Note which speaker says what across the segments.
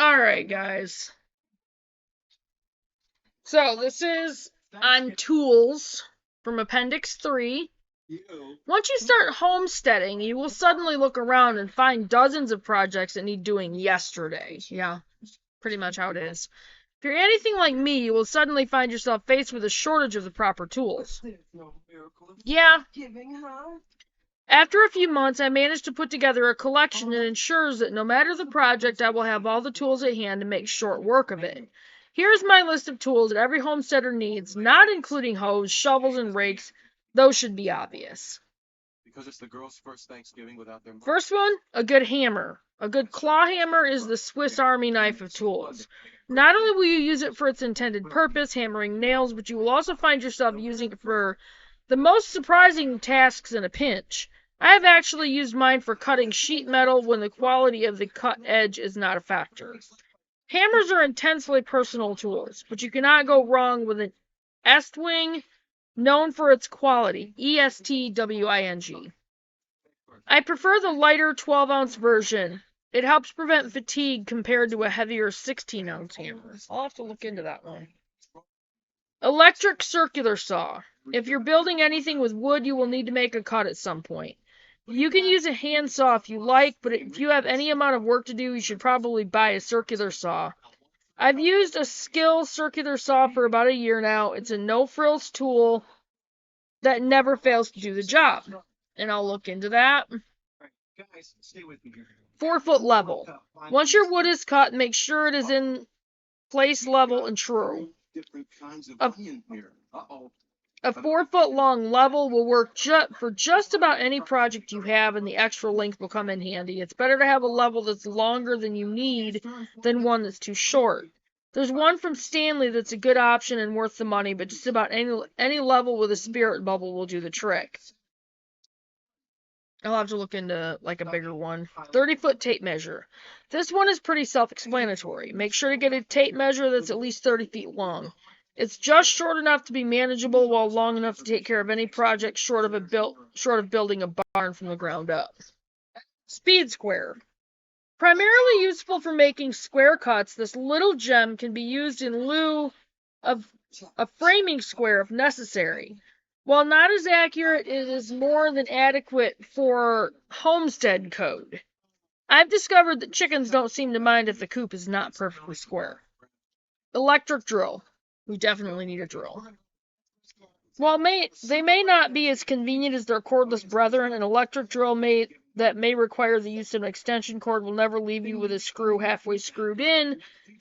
Speaker 1: Alright, guys. So, this is on tools from Appendix 3. Once you start homesteading, you will suddenly look around and find dozens of projects that need doing yesterday. Yeah, pretty much how it is. If you're anything like me, you will suddenly find yourself faced with a shortage of the proper tools. Yeah. After a few months, I managed to put together a collection that ensures that no matter the project, I will have all the tools at hand to make short work of it. Here's my list of tools that every homesteader needs, not including hoes, shovels, and rakes. Those should be obvious.
Speaker 2: Because it's the girls' first Thanksgiving without their mom.
Speaker 1: First one, a good hammer. A good claw hammer is the Swiss Army knife of tools. Not only will you use it for its intended purpose, hammering nails, but you will also find yourself using it for the most surprising tasks in a pinch. I have actually used mine for cutting sheet metal when the quality of the cut edge is not a factor. Hammers are intensely personal tools, but you cannot go wrong with an Estwing, known for its quality, Estwing. I prefer the lighter 12-ounce version. It helps prevent fatigue compared to a heavier 16-ounce hammer. I'll have to look into that one. Electric circular saw. If you're building anything with wood, you will need to make a cut at some point. You can use a handsaw if you like, but if you have any amount of work to do, you should probably buy a circular saw. I've used a Skill circular saw for about a year now. It's a no-frills tool that never fails to do the job. And I'll look into that. 4-foot level. Once your wood is cut, make sure it is in place level and true. A 4-foot long level will work for just about any project you have, and the extra length will come in handy. It's better to have a level that's longer than you need than one that's too short. There's one from Stanley that's a good option and worth the money, but just about any level with a spirit bubble will do the trick. I'll have to look into like a bigger one. 30-foot tape measure. This one is pretty self-explanatory. Make sure to get a tape measure that's at least 30 feet long. It's just short enough to be manageable while long enough to take care of any project short of building a barn from the ground up. Speed square. Primarily useful for making square cuts, this little gem can be used in lieu of a framing square if necessary. While not as accurate, it is more than adequate for homestead code. I've discovered that chickens don't seem to mind if the coop is not perfectly square. Electric drill. We definitely need a drill. While they may not be as convenient as their cordless brethren, an electric drill that may require the use of an extension cord will never leave you with a screw halfway screwed in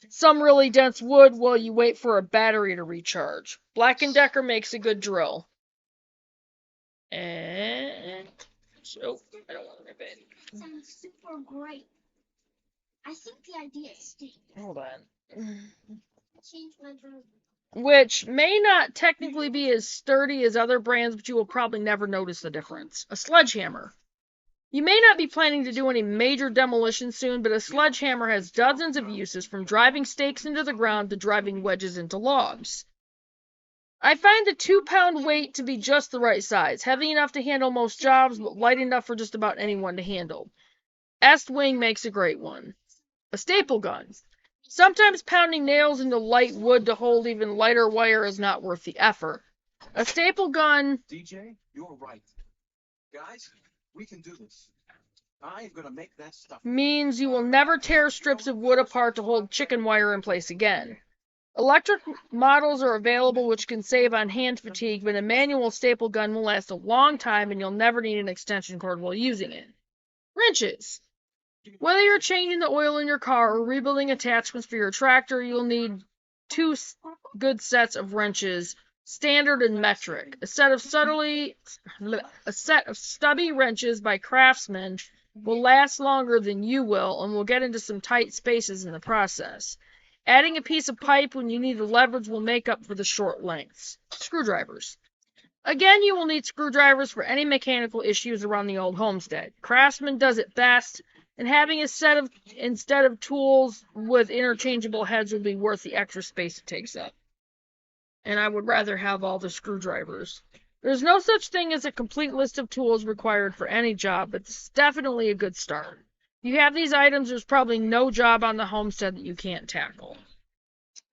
Speaker 1: some really dense wood while you wait for a battery to recharge. Black & Decker makes a good drill. And so I don't want to rip it.
Speaker 3: Sounds super great. I think the idea is stinky.
Speaker 1: Hold on.
Speaker 3: Change my version.
Speaker 1: Which may not technically be as sturdy as other brands, but you will probably never notice the difference. A sledgehammer. You may not be planning to do any major demolition soon, but a sledgehammer has dozens of uses, from driving stakes into the ground to driving wedges into logs. I find the 2-pound weight to be just the right size, heavy enough to handle most jobs, but light enough for just about anyone to handle. Estwing makes a great one. A staple gun. Sometimes pounding nails into light wood to hold even lighter wire is not worth the effort. A staple gun...
Speaker 2: DJ, you're right. Guys, we can do this. I'm gonna make that stuff.
Speaker 1: Means you will never tear strips of wood apart to hold chicken wire in place again. Electric models are available which can save on hand fatigue, but a manual staple gun will last a long time and you'll never need an extension cord while using it. Wrenches. Whether you're changing the oil in your car or rebuilding attachments for your tractor, you'll need 2 good sets of wrenches, standard and metric. A set of stubby wrenches by Craftsman will last longer than you will and will get into some tight spaces in the process. Adding a piece of pipe when you need the leverage will make up for the short lengths. Screwdrivers. Again, you will need screwdrivers for any mechanical issues around the old homestead. Craftsman does it best, and having a set instead of tools with interchangeable heads will be worth the extra space it takes up. And I would rather have all the screwdrivers. There's no such thing as a complete list of tools required for any job, but it's definitely a good start. You have these items, there's probably no job on the homestead that you can't tackle.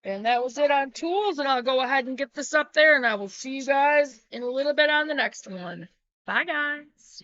Speaker 1: And that was it on tools, and I'll go ahead and get this up there, and I will see you guys in a little bit on the next one. Bye, guys.